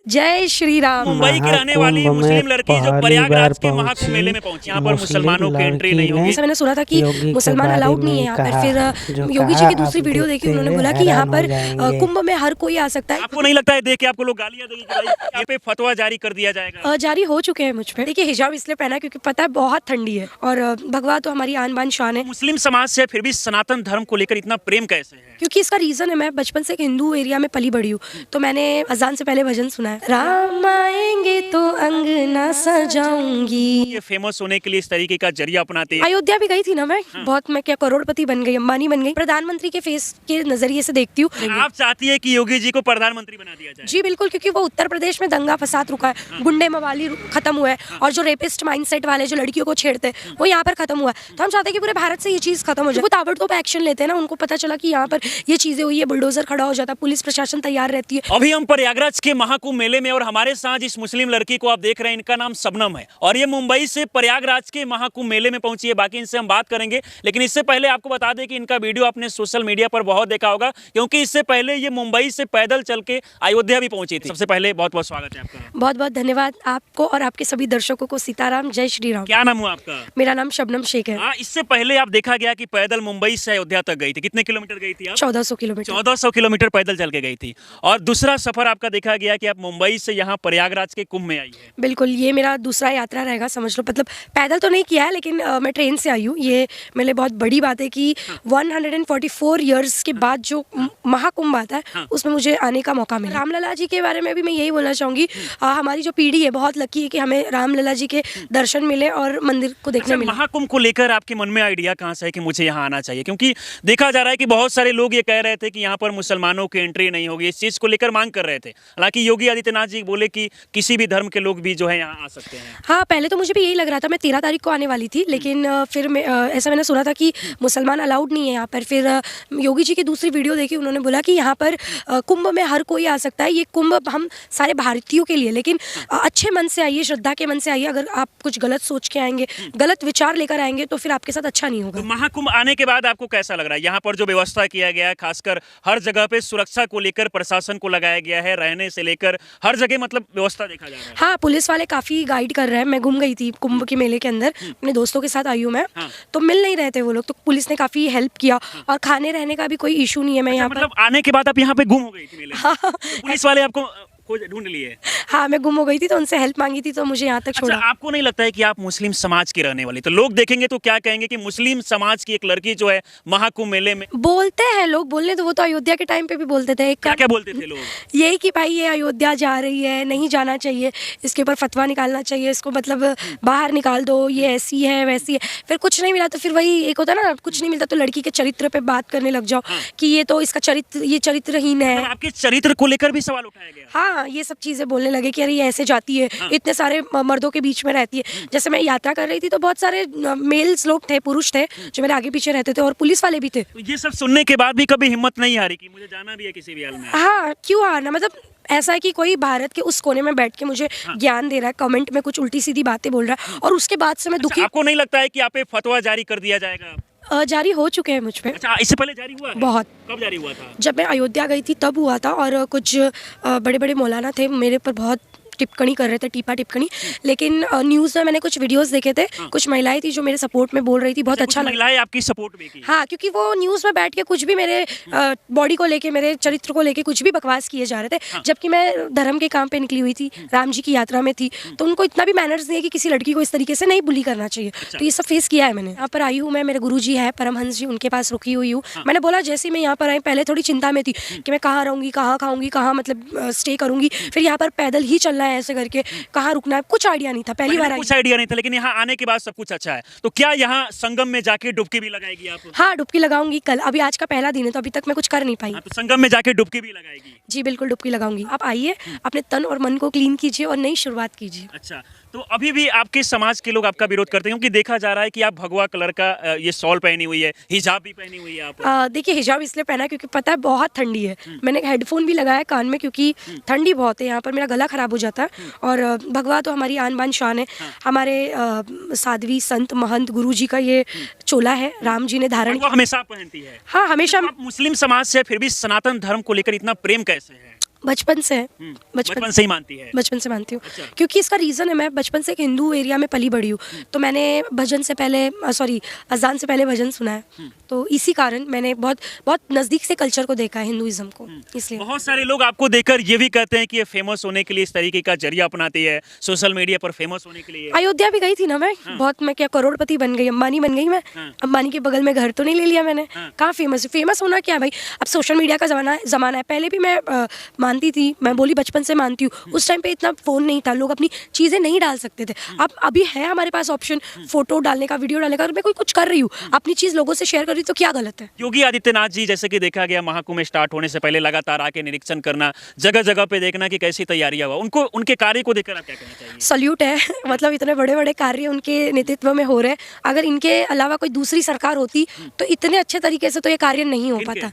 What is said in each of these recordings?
जय श्री राम। मुंबई की रहने वाली मुस्लिम लड़की जो प्रयागराज के महाकुंभ मेले में पहुंची, यहाँ पर मुसलमानों की एंट्री नहीं होगी। ऐसा मैंने सुना था कि मुसलमान अलाउड नहीं है यहाँ पर। फिर योगी जी की दूसरी वीडियो देखी, उन्होंने बोला कि यहाँ पर कुंभ में हर कोई आ सकता है। आपको नहीं लगता है देख के आपको लोग गालियां देंगे कि भाई यहाँ पे फतवा जारी कर दिया जाएगा? जारी हो चुके हैं मुझ पे। देखिए, हिजाब इसलिए पहना क्योंकि पता है बहुत ठंडी है और भगवा तो हमारी आन बान शान है। मुस्लिम समाज से फिर भी सनातन धर्म को लेकर इतना प्रेम कैसे है? क्योंकि इसका रीजन है, मैं बचपन से एक हिंदू एरिया में पली बड़ी हूँ, तो मैंने अजान से पहले भजन सुना है, राम आएंगे तो अंगना सजाऊंगी। ये फेमस होने के लिए इस तरीके का जरिया अपनाते हैं। अयोध्या भी गई थी ना मैं। बहुत, मैं क्या करोड़पति बन गई, अंबानी बन गई। प्रधानमंत्री के फेस के नजरिए से देखती हूँ। आप चाहती है कि योगी जी को प्रधानमंत्री बना दिया जाए? जी बिल्कुल, क्योंकि वो उत्तर प्रदेश में दंगा फसाद रुका है, गुंडे मवाली खत्म हुआ है, और जो रेपिस्ट माइंडसेट वाले जो लड़कियों को छेड़ते हैं वो यहाँ पर खत्म हुआ है। तो हम चाहते हैं कि पूरे भारत से ये चीज खत्म हो जाए। वो ताबड़तोड़ एक्शन लेते हैं ना, उनको पता चला कि यहाँ पर ये चीजें हुई है, बुलडोजर खड़ा हो जाता है, पुलिस प्रशासन तैयार रहती है। अभी हम प्रयागराज के महाकुंभ मेले में और हमारे साथ इस मुस्लिम लड़की को आप देख रहे हैं, इनका नाम शबनम है और ये मुंबई से प्रयागराज के महाकुंभ मेले में पहुंची है। बाकी इनसे हम बात करेंगे, लेकिन इससे पहले आपको बता दें कि इनका वीडियो आपने सोशल मीडिया पर बहुत देखा होगा, क्योंकि इससे पहले ये मुंबई से पैदल चल के अयोध्या भी पहुंची थी। सबसे पहले बहुत बहुत स्वागत है आपका। बहुत बहुत धन्यवाद आपको और आपके सभी दर्शकों को। सीताराम, जय श्री राम। क्या नाम हुआ आपका? मेरा नाम शबनम शेख है। इससे पहले आप देखा गया कि पैदल मुंबई से अयोध्या तक गई थी। कितने किलोमीटर गई थी आप? 1400 किलोमीटर। 1400 किलोमीटर पैदल चल के गई थी। और दूसरा सफर आपका देखा गया कि आप मुंबई से यहाँ प्रयागराज के कुंभ में आई है। बिल्कुल, ये मेरा दूसरा यात्रा रहेगा, समझ लो। मतलब पैदल तो नहीं किया है, लेकिन मैं ट्रेन से आई हूँ। ये मेरे लिए बहुत बड़ी बात है कि 144 ईयर्स के बाद जो महाकुंभ आता है उसमें मुझे आने का मौका मिला। रामलला जी के बारे में भी मैं यही बोलना चाहूंगी, हमारी जो पीढ़ी है बहुत लकी है कि हमें रामलला जी के दर्शन मिले और मंदिर को देखने मिले। महाकुंभ को लेकर आपके मन में आइडिया कहाँ से है कि मुझे यहाँ आना चाहिए? क्योंकि देखा जा रहा है कि बहुत सारे लोग ये कह रहे थे कि यहाँ पर मुसलमानों की एंट्री नहीं होगी, इस चीज को लेकर मांग कर रहे थे। हालांकि योगी आदित्यनाथ जी बोले कि किसी भी धर्म के लोग भी जो है यहाँ आ सकते हैं। हाँ, पहले तो मुझे भी यही लग रहा था। मैं 13 तारीख को आने वाली थी, लेकिन फिर ऐसा मैंने सुना था कि मुसलमान अलाउड नहीं है यहाँ पर। फिर योगी जी की दूसरी वीडियो देखी, उन्होंने बोला कि यहाँ पर कुंभ में हर कोई आ सकता है। ये कुंभ हम सारे भारतीयों के लिए, लेकिन अच्छे मन से आइए, श्रद्धा के मन से आइए। अगर आप कुछ गलत सोच के आएंगे, गलत विचार लेकर आएंगे, तो फिर आपके साथ अच्छा नहीं होगा। तो महाकुंभ आने के बाद आपको कैसा लग रहा है? यहाँ पर जो व्यवस्था किया गया है, खासकर हर जगह पे सुरक्षा को लेकर प्रशासन को लगाया गया है, रहने से लेकर हर जगह मतलब व्यवस्था देखा जा रहा है। हाँ, पुलिस वाले काफी गाइड कर रहे हैं। मैं घूम गई थी कुंभ के मेले के अंदर, अपने दोस्तों के साथ आई हूँ मैं। तो मिल नहीं रहे थे वो लोग, तो पुलिस ने काफी हेल्प किया और खाने रहने का भी कोई इशू नहीं है। मैं यहाँ मतलब आने के बाद आप यहाँ पे गुम हो गई थी मेले में? हाँ, तो पुलिस वाले आपको ढूंढ लिए? हाँ, मैं गुम हो गई थी, तो उनसे हेल्प मांगी थी, तो मुझे यहाँ तक छोड़ा। आपको नहीं लगता है कि आप मुस्लिम समाज की रहने वाली, तो लोग देखेंगे तो क्या कहेंगे कि मुस्लिम समाज की एक लड़की जो है महाकुंभ मेले में? बोलते हैं लोग, बोलने तो वो तो अयोध्या के टाइम पे भी बोलते थे। क्या बोलते थे लोग? यही कि भाई ये अयोध्या जा रही है, नहीं जाना चाहिए, इसके ऊपर फतवा निकालना चाहिए, इसको मतलब बाहर निकाल दो, ये ऐसी है वैसी है। फिर कुछ नहीं मिला तो फिर वही एक होता ना, कुछ नहीं मिलता तो लड़की के चरित्र पे बात करने लग जाओ कि ये तो इसका चरित्र, ये चरित्रहीन है। आपके चरित्र को लेकर भी सवाल उठाया गया? हाँ, ये सब चीजें बोलने लगे कि अरे ये ऐसे जाती है, इतने सारे मर्दों के बीच में रहती है। जैसे मैं यात्रा कर रही थी तो बहुत सारे मेल्स लोग थे, पुरुष थे जो मेरे आगे पीछे रहते थे, और पुलिस वाले भी थे। तो ये सब सुनने के बाद भी कभी हिम्मत नहीं हारी कि मुझे जाना भी है किसी भी हाल में? हाँ, क्यों हारना। मतलब ऐसा है कि कोई भारत के उस कोने में बैठ के मुझे ज्ञान दे रहा है, कमेंट में कुछ उल्टी सीधी बातें बोल रहा है, और उसके बाद से मैं दुखी। आपको नहीं लगता है कि आप पे फतवा जारी कर दिया जाएगा? जारी हो चुके हैं मुझ पे। अच्छा, इससे पहले जारी हुआ है? बहुत। कब जारी हुआ था? जब मैं अयोध्या गई थी तब हुआ था, और कुछ बड़े बड़े मौलाना थे मेरे पर बहुत टिप्पणी कर रहे थे, टीपा टिप्पणी। लेकिन न्यूज़ में मैंने कुछ वीडियोस देखे थे, कुछ महिलाएं थी जो मेरे सपोर्ट में बोल रही थी, बहुत अच्छा लगा। महिलाएं आपकी सपोर्ट में की? हाँ, क्योंकि वो न्यूज़ में बैठ के कुछ भी मेरे बॉडी को लेके, मेरे चरित्र को लेके कुछ भी बकवास किए जा रहे थे, जबकि मैं धर्म के काम पे निकली हुई थी, राम जी की यात्रा में थी। तो उनको इतना भी मैनर्स नहीं है कि किसी लड़की को इस तरीके से नहीं बुली करना चाहिए। तो ये सब फेस किया है मैंने। यहाँ पर आई हूँ मैं, मेरे गुरु जी है परमहंस जी, उनके पास रुकी हुई हूँ। मैंने बोला, जैसे मैं यहाँ पर आई, पहले थोड़ी चिंता में थी कि मैं कहाँ रहूँगी, कहाँ खाऊंगी, कहाँ मतलब स्टे करूँगी, फिर यहाँ पर पैदल ही चलना है ऐसे करके, कहाँ रुकना है, कुछ आइडिया नहीं था। पहली बार कुछ आइडिया नहीं था, लेकिन यहाँ आने के बाद सब कुछ अच्छा है। तो क्या यहाँ संगम में जाके डुबकी भी लगाएगी आप? हाँ, डुबकी लगाऊंगी कल। अभी आज का पहला दिन है तो अभी तक मैं कुछ कर नहीं पाई। तो संगम में जाके डुबकी भी लगाएगी? जी बिल्कुल, डुबकी लगाऊंगी। आप आइए, अपने तन और मन को क्लीन कीजिए और नई शुरुआत कीजिए। अच्छा, तो अभी भी आपके समाज के लोग आपका विरोध करते हैं, क्योंकि देखा जा रहा है कि आप भगवा कलर का ये शॉल पहनी हुई है, हिजाब भी पहनी हुई है आप। देखिए, हिजाब इसलिए पहना क्योंकि पता है बहुत ठंडी है। मैंने हेडफोन भी लगाया कान में, क्योंकि ठंडी बहुत है यहाँ पर, मेरा गला खराब हो जाता है। और भगवा तो हमारी आन बान शान है। हमारे साध्वी संत महंत गुरु जी का ये चोला है, राम जी ने धारण हमेशा पहनती है? हाँ, हमेशा। मुस्लिम समाज से फिर भी सनातन धर्म को लेकर इतना प्रेम कैसे है? बचपन से है। बचपन से ही मानती है? बचपन से मानती हूँ। अच्छा। क्योंकि इसका रीज़न है, मैं बचपन से एक हिंदू एरिया में पली बड़ी हूँ, तो मैंने भजन से पहले अजान से पहले भजन सुना है, तो इसी कारण मैंने बहुत बहुत नज़दीक से कल्चर को देखा है, हिंदुइज्म को, इसलिए। बहुत सारे लोग आपको देखकर ये भी कहते हैं कि ये फेमस होने के लिए इस तरीके का जरिया अपनाती है, सोशल मीडिया पर फेमस होने के लिए। अयोध्या भी गई थी ना मैं, बहुत, मैं क्या करोड़पति बन गई, अंबानी बन गई मैं। अंबानी के बगल में घर तो नहीं ले लिया मैंने। कहाँ फेमस होना क्या है भाई, अब सोशल मीडिया का ज़माना है। पहले भी मैं मानती थी, मैं बोली बचपन से मानती हूँ। उस टाइम पे इतना फ़ोन नहीं था, लोग अपनी चीज़ें नहीं डाल सकते थे। अब अभी है हमारे पास ऑप्शन फोटो डालने का, वीडियो डालने का। अगर मैं कोई कुछ कर रही हूँ, अपनी चीज़ लोगों से शेयर कर रही हूँ, तो क्या गलत है? योगी आदित्यनाथ जी, जैसे कि देखा गया महाकुंभ स्टार्ट होने से पहले लगातार आके निरीक्षण करना, जगह जगह पे देखना कि कैसी तैयारियां हुआ, उनको उनके कार्य को देखकर आप क्या कहना चाहिए? सल्यूट है मतलब इतने बड़े बड़े कार्य उनके नेतृत्व में हो रहे हैं। अगर इनके अलावा कोई दूसरी सरकार होती तो इतने अच्छे तरीके से तो ये कार्य नहीं हो पाता।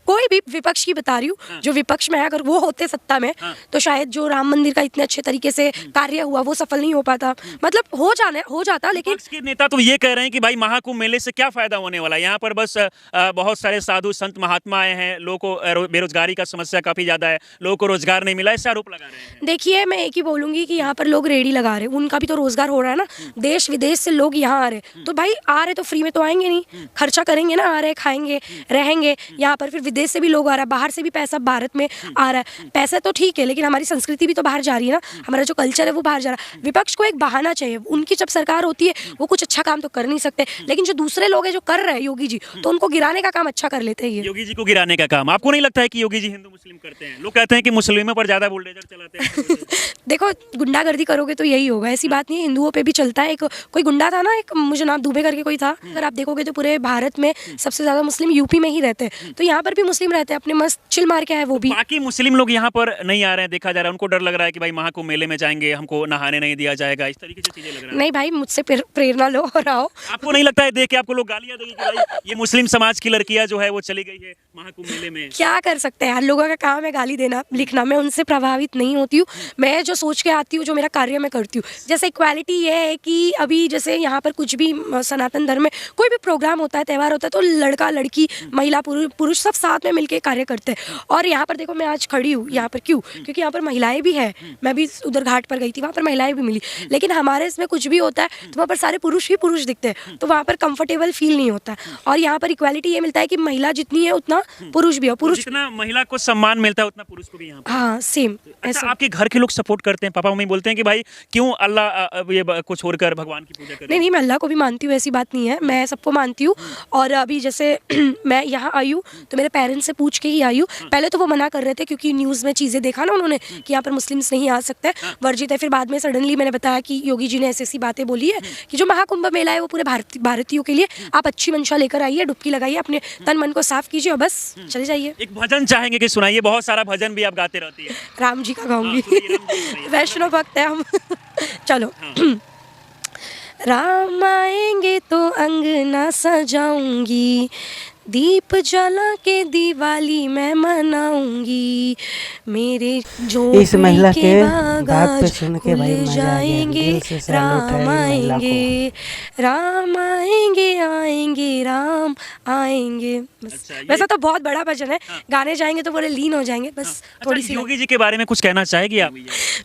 कोई भी विपक्ष की बता रही हूँ, जो विपक्ष में है, अगर वो होते सत्ता में, तो शायद जो राम मंदिर का इतने अच्छे तरीके से कार्य हुआ वो सफल नहीं हो पाता। मतलब हो जाता, लेकिन विपक्ष के नेता तो ये कह रहे हैं कि भाई महाकुंभ मेले से क्या फायदा होने वाला है, यहाँ पर बस बहुत सारे साधु संत महात्मा आए हैं, लोगों को बेरोजगारी का समस्या काफी ज्यादा है, लोगों को रोजगार नहीं मिला, ऐसा आरोप लगा रहे हैं। देखिए, मैं एक ही बोलूंगी कि यहाँ पर लोग रेडी लगा रहे हैं, उनका भी तो रोजगार हो रहा है ना। देश विदेश से लोग यहाँ आ रहे हैं, तो भाई आ रहे तो फ्री में तो आएंगे नहीं, खर्चा करेंगे ना, आ रहे खाएंगे रहेंगे यहाँ पर। फिर विदेश से भी लोग आ रहा है, बाहर से भी पैसा भारत में आ रहा है। पैसा तो ठीक है, लेकिन हमारी संस्कृति भी तो बाहर जा रही है ना, हमारा जो कल्चर है वो बाहर जा रहा है। विपक्ष को एक बहाना चाहिए, उनकी जब सरकार होती है वो कुछ अच्छा काम तो कर नहीं सकते, लेकिन जो दूसरे लोग हैं जो कर रहे हैं, योगी जी, तो उनको गिराने का काम अच्छा कर लेते हैं। योगी जी को गिराने का काम आपको नहीं लगता है कि योगी जी हिंदू मुस्लिम करते हैं? लोग कहते हैं कि मुस्लिमों पर ज्यादा बुलडोजर चलाते हैं। देखो, गुंडागर्दी करोगे तो यही होगा, ऐसी बात नहीं है, हिंदुओं पे भी चलता है। एक कोई गुंडा था ना, एक मुझे नाम दुबे करके कोई था, अगर आप देखोगे तो पूरे भारत में सबसे ज्यादा मुस्लिम यूपी में ही रहते हैं, तो यहाँ पर भी मुस्लिम रहते हैं, अपने मस्त चिल मार के है वो भी। बाकी मुस्लिम लोग यहाँ पर नहीं आ रहे हैं, देखा जा रहा है, उनको डर लग रहा है कि भाई महाकुंभ मेले में जाएंगे, हमको नहाने नहीं दिया जाएगा, इस तरीके से चीजें लग रहा है। नहीं भाई, मुझसे प्रेरणा लो और आओ। आपको नहीं लगता है देख के आपको लोग गालियां देंगे कि भाई ये मुस्लिम समाज की लड़कियां जो है वो चली गई है महाकुंभ मेले में? क्या कर सकते हैं यार, लोगों का काम है गाली देना लिखना, मैं उनसे प्रभावित नहीं होती हूँ। मैं जो सोच के आती हूँ, जो मेरा कार्य मैं करती हूँ। जैसे इक्वालिटी ये है कि अभी जैसे यहाँ पर कुछ भी सनातन धर्म में कोई भी प्रोग्राम होता है, त्यौहार होता है, तो लड़का लड़की महिला पुरुष सब साथ में मिलकर कार्य करते हैं। और यहाँ पर देखो, मैं आज खड़ी हूँ यहाँ पर, क्यों? क्योंकि यहाँ पर महिलाएं भी है। मैं भी उधर घाट पर गई थी, वहाँ पर महिलाएं भी मिली, लेकिन हमारे इसमें कुछ भी होता है तो वहाँ पर सारे पुरुष ही पुरुष दिखते हैं, तो वहाँ पर कंफर्टेबल फील नहीं होता। और यहाँ पर इक्वालिटी ये मिलता है कि महिला जितनी है उतना पुरुष भी हो, पुरुष जितना महिला को सम्मान मिलता है उतना पुरुष को भी यहाँ पर। हाँ, सेम अच्छा, ऐसा। आपके घर के लोग सपोर्ट करते हैं? पापा मम्मी बोलते हैं कि भाई क्यों अल्लाह ये को छोड़कर भगवान की पूजा करें? नहीं, मैं अल्लाह को भी मानती हूँ, ऐसी बात नहीं है, मैं सबको मानती हूँ। और अभी जैसे मैं यहाँ आई हूँ तो मेरे पेरेंट्स से पूछ के ही आई हूँ। पहले तो वो मना कर रहे थे, क्योंकि न्यूज़ में चीज़ें देखा ना उन्होंने कि यहाँ पर मुस्लिम्स नहीं आ सकते, वर्जित है। फिर बाद में सडनली मैंने बताया कि योगी जी ने ऐसी बातें बोली है कि जो महाकुंभ मेला है वो पूरे भारतीयों के लिए, आप अच्छी मंशा लेकर आइए, डुबकी लगाइए, अपने तन मन को साफ कीजिए और बस चले जाइए। एक भजन चाहेंगे कि सुनाइए, बहुत सारा भजन भी आप गाते रहती है। राम जी का गाऊंगी, वैष्णव भक्त है हम। चलो। राम आएंगे तो अंगना सजाऊंगी, दीप जला के दिवाली मैं मनाऊंगी, मेरे जो इस महिला के बात पे सुन के भाई खुल मजा आ गया, जाएंगे, दिल से सैल्यूट है राम महिला आएंगे, राम आएंगे, आएंगे राम आएंगे। बस वैसा तो बहुत बड़ा भजन है, गाने जाएंगे तो पूरे लीन हो जाएंगे। बस थोड़ी सी योगी जी के बारे में कुछ कहना चाहेगी आप?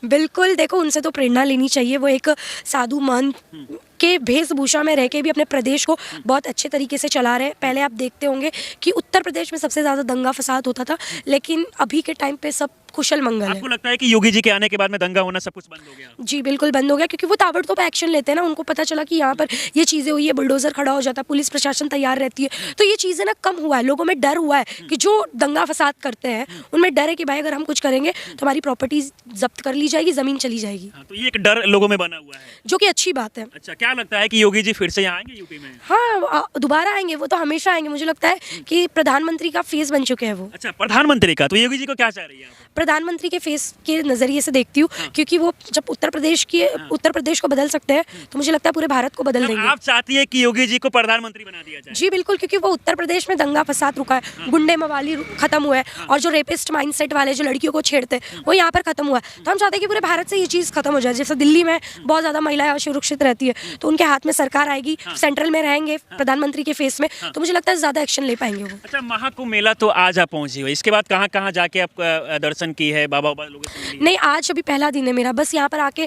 बिल्कुल, देखो, उनसे तो प्रेरणा लेनी चाहिए। वो एक साधु महंत के वेशभूषा में रह के भी अपने प्रदेश को बहुत अच्छे तरीके से चला रहे हैं। पहले आप देखते होंगे कि उत्तर प्रदेश में सबसे ज़्यादा दंगा फसाद होता था, लेकिन अभी के टाइम पे सब कुशल मंगल है। आपको लगता है कि योगी जी के आने के बाद में दंगा होना सब कुछ बंद हो गया? जी बिल्कुल बंद हो गया, क्योंकि वो ताबड़तोड़ एक्शन लेते हैं ना। उनको पता चला कि यहाँ पर ये चीज़ें हुई है, बुलडोजर खड़ा हो जाता है, पुलिस प्रशासन तैयार रहती है, तो ये चीज़ें ना कम हुआ है। लोगों में डर हुआ है कि जो दंगा फसाद करते हैं उनमें डर है कि भाई अगर हम कुछ करेंगे तो हमारी प्रॉपर्टी जब्त कर ली जाएगी, ज़मीन चली जाएगी। तो ये एक डर लोगों में बना हुआ है, जो कि अच्छी बात है। अच्छा, क्या लगता है कि योगी जी फिर से यहाँ आएंगे यूपी में? हाँ, दोबारा आएंगे, वो तो हमेशा आएंगे। मुझे लगता है कि प्रधानमंत्री का फेस बन चुके हैं वो। अच्छा, प्रधानमंत्री का? तो योगी जी को क्या चाह रही है आप? प्रधानमंत्री के फेस के नजरिए से देखती हूँ, क्योंकि वो जब उत्तर प्रदेश को बदल सकते हैं तो मुझे लगता है पूरे भारत को बदल देंगे। आप चाहती है कि योगी जी को प्रधानमंत्री बना दिया जाए? जी बिल्कुल, क्योंकि वो उत्तर प्रदेश में दंगा फसाद रुका है, गुंडे मवाली खत्म हुआ है, और जो रेपिस्ट माइंडसेट वाले जो लड़कियों को छेड़ते हैं वो यहाँ पर खत्म हुआ है। तो हम चाहते हैं कि पूरे भारत से ये चीज़ खत्म हो जाए। जैसे दिल्ली में बहुत ज़्यादा महिलाएं असुरक्षित रहती है, तो उनके हाथ में सरकार आएगी, सेंट्रल में रहेंगे प्रधानमंत्री के फेस में, तो मुझे लगता है ज़्यादा एक्शन ले पाएंगे वो। अच्छा, महाकुंभ मेला तो आज आप पहुंची हुई, इसके बाद कहाँ कहाँ जाके आप दर्शन की है, बाबा लोगों से मिली है? नहीं, आज अभी पहला दिन है मेरा, बस यहाँ पर आके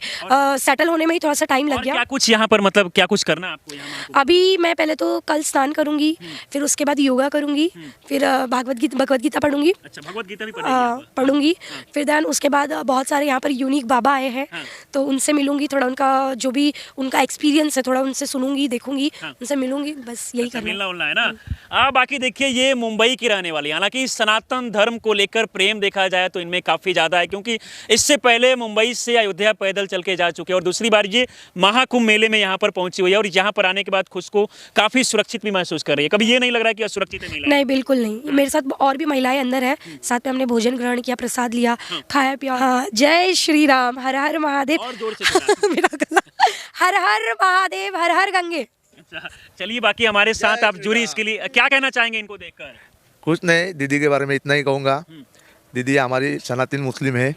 सेटल होने में ही थोड़ा सा टाइम लग और गया। क्या कुछ यहाँ पर मतलब क्या कुछ करना है आपको यहाँ महाकुंभ? अभी मैं पहले तो कल स्नान करूंगी, फिर उसके बाद योगा करूंगी, फिर भगवत गीता पढ़ूंगी। अच्छा, भगवत गीता भी पढ़ेंगे आप? पढ़ूंगी। फिर देन उसके बाद बहुत सारे यहाँ पर यूनिक बाबा आए हैं, तो उनसे मिलूंगी, थोड़ा उनका जो भी उनका एक्सपीरियंस है थोड़ा उनसे सुनूंगी, देखूंगी, उनसे मिलूंगी, बस यही अच्छा, करना है। मिलना उलना है ना। बाकी देखिए ये मुंबई की रहने वाली, हालांकि सनातन धर्म को लेकर प्रेम देखा जाए तो इनमें काफ़ी ज़्यादा है, क्योंकि इससे पहले मुंबई से अयोध्या पैदल चल के जा चुके हैं और दूसरी बार ये महाकुंभ मेले में यहाँ पर पहुंची हुई है और यहाँ पर आने के बाद खुद को काफ़ी सुरक्षित भी महसूस कर रही है। कभी ये नहीं लग रहा है कि असुरक्षित है? नहीं, बिल्कुल नहीं। मेरे साथ और भी महिलाएं अंदर है, साथ में हमने भोजन ग्रहण किया, प्रसाद लिया, खाया पिया। हाँ, जय श्री राम, हर हर महादेव। और जोर से मेरा गला, हर हर महादेव, हर हर गंगे। अच्छा, चलिए बाकी हमारे साथ आप जुड़ी, इसके लिए क्या कहना चाहेंगे इनको देखकर? कुछ नहीं, दीदी के बारे में इतना ही कहूँगा। दीदी हमारी सनातन मुस्लिम है,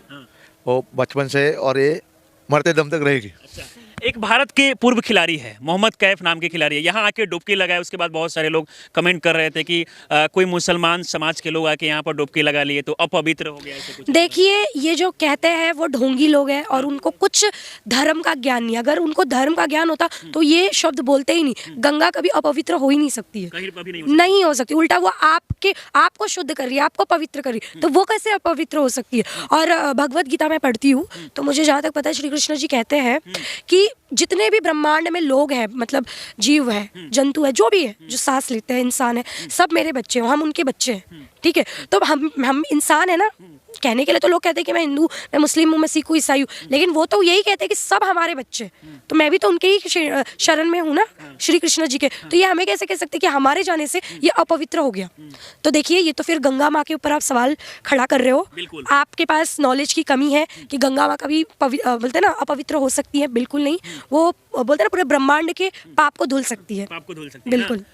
वो बचपन से, और ये मरते दम तक रहेगी। अच्छा, एक भारत के पूर्व खिलाड़ी है, मोहम्मद कैफ नाम के खिलाड़ी है, यहाँ आके डुबकी लगाए, उसके बाद बहुत सारे लोग कमेंट कर रहे थे कि कोई मुसलमान समाज के लोग आके यहाँ पर डुबकी लगा लिए तो अपवित्र हो गया, ऐसे कुछ। देखिए, ये जो कहते हैं वो ढोंगी लोग हैं और उनको कुछ धर्म का ज्ञान नहीं। अगर उनको धर्म का ज्ञान होता तो ये शब्द बोलते ही नहीं। गंगा कभी अपवित्र हो ही नहीं सकती है, कहीं पर भी नहीं हो सकती। उल्टा वो आपको शुद्ध कर रही है, आपको पवित्र कर रही है, तो वो कैसे अपवित्र हो सकती है? और भगवत गीता में पढ़ती हूँ तो मुझे जहाँ तक पता है, श्री कृष्ण जी कहते हैं कि जितने भी ब्रह्मांड में लोग हैं, मतलब जीव है, जंतु है, जो भी है, जो सांस लेते हैं, इंसान है, सब मेरे बच्चे हो, हम उनके बच्चे हैं, ठीक है? तो हम इंसान है ना। कहने के लिए तो लोग कहते हैं कि मैं हिंदू, मैं मुस्लिम हूँ, मैं सिख हूँ, ईसाई हूँ, लेकिन वो तो यही कहते हैं कि सब हमारे बच्चे, तो मैं भी तो उनके ही शरण में हूँ ना, श्री कृष्ण जी के। तो ये हमें कैसे कह सकते हैं कि हमारे जाने से ये अपवित्र हो गया? तो देखिए, ये तो फिर गंगा माँ के ऊपर आप सवाल खड़ा कर रहे हो। आपके पास नॉलेज की कमी है कि गंगा माँ कभी बोलते हैं ना अपवित्र हो सकती है। बिल्कुल नहीं, वो बोलते हैं ना पूरे ब्रह्मांड के पाप को धुल सकती है, आपको धुल सकती है। बिल्कुल।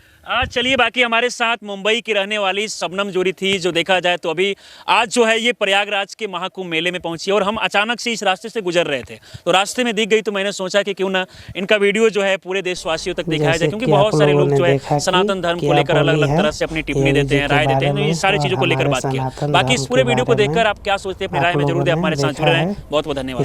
चलिए बाकी हमारे साथ मुंबई की रहने वाली शबनम जोड़ी थी, जो देखा जाए तो अभी आज जो है ये प्रयागराज के महाकुंभ मेले में पहुंची और हम अचानक से इस रास्ते से गुजर रहे थे, तो रास्ते में दिख गई तो मैंने सोचा कि क्यों ना इनका वीडियो जो है पूरे देशवासियों तक दिखाया जाए, क्योंकि बहुत सारे लोग जो है सनातन धर्म को लेकर अलग अलग तरह से अपनी टिप्पणी देते हैं, राय देते हैं, ये सारी चीज़ों को लेकर बात किया। बाकी इस पूरे वीडियो को देखकर आप क्या सोचते हैं, अपनी राय में जरूर दें। हमारे साथ जुड़े रहें, बहुत बहुत धन्यवाद।